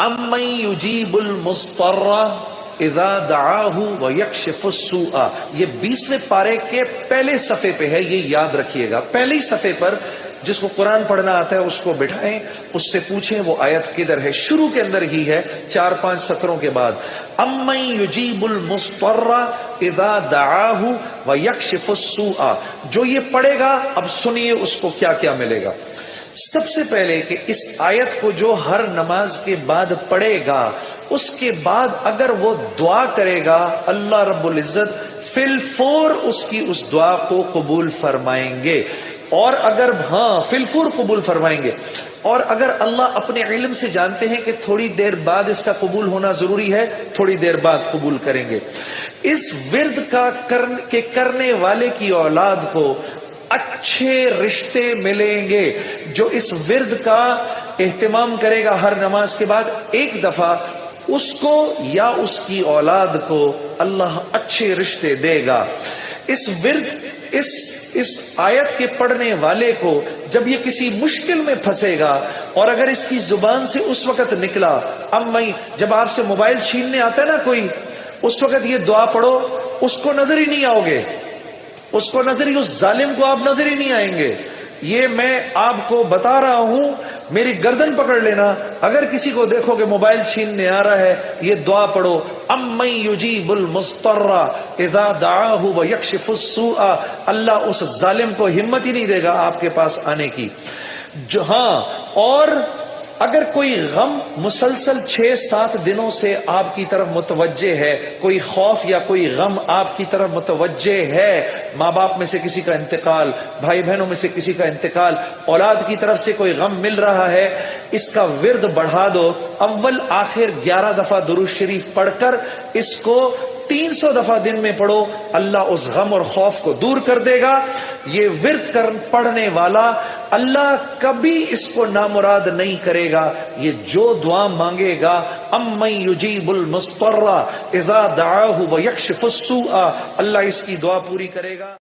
امن یجیب المضطر اذا دعاہ ویکشف السوء، یہ 20ویں پارے کے پہلے صفحے پہ ہے، یہ یاد رکھیے گا۔ پہلے ہی صفحے پر جس کو قرآن پڑھنا آتا ہے اس کو بٹھائیں، اس سے پوچھیں وہ آیت کدھر ہے، شروع کے اندر ہی ہے 4-5 سطروں کے بعد۔ امن یجیب المضطر اذا دعاہ ویکشف السوء، جو یہ پڑھے گا اب سنیے اس کو کیا کیا ملے گا۔ سب سے پہلے کہ اس آیت کو جو ہر نماز کے بعد پڑھے گا، اس کے بعد اگر وہ دعا کرے گا اللہ رب العزت فی الفور اس کی اس دعا کو قبول فرمائیں گے، اور اگر فی الفور قبول فرمائیں گے، اور اگر اللہ اپنے علم سے جانتے ہیں کہ تھوڑی دیر بعد اس کا قبول ہونا ضروری ہے، تھوڑی دیر بعد قبول کریں گے۔ اس ورد کا کرنے والے کی اولاد کو اچھے رشتے ملیں گے۔ جو اس ورد کا اہتمام کرے گا ہر نماز کے بعد ایک دفعہ، اس کو یا اس کی اولاد کو اللہ اچھے رشتے دے گا۔ اس ورد اس آیت کے پڑھنے والے کو جب یہ کسی مشکل میں پھنسے گا، اور اگر اس کی زبان سے اس وقت نکلا، جب آپ سے موبائل چھیننے آتا ہے نا کوئی، اس وقت یہ دعا پڑھو، اس کو نظر ہی نہیں آؤ گے، اس کو نظر ہی، اس ظالم کو آپ نظر ہی نہیں آئیں گے۔ یہ میں آپ کو بتا رہا ہوں، میری گردن پکڑ لینا، اگر کسی کو دیکھو کہ موبائل چھیننے آ رہا ہے، یہ دعا پڑھو، امن یجیب المضطر اذا دعاہ ویکشف السوء، اللہ اس ظالم کو ہمت ہی نہیں دے گا آپ کے پاس آنے کی۔ اور اگر کوئی غم مسلسل 6-7 دنوں سے آپ کی طرف متوجہ ہے، کوئی خوف یا کوئی غم آپ کی طرف متوجہ ہے، ماں باپ میں سے کسی کا انتقال، بھائی بہنوں میں سے کسی کا انتقال، اولاد کی طرف سے کوئی غم مل رہا ہے، اس کا ورد بڑھا دو، اول آخر 11 دفعہ درود شریف پڑھ کر اس کو 300 دفعہ دن میں پڑھو، اللہ اس غم اور خوف کو دور کر دے گا۔ یہ ورد پڑھنے والا اللہ کبھی اس کو نامراد نہیں کرے گا، یہ جو دعا مانگے گا، امن یجیب المضطر اذا دعاہ ویکشف السوء، اللہ اس کی دعا پوری کرے گا۔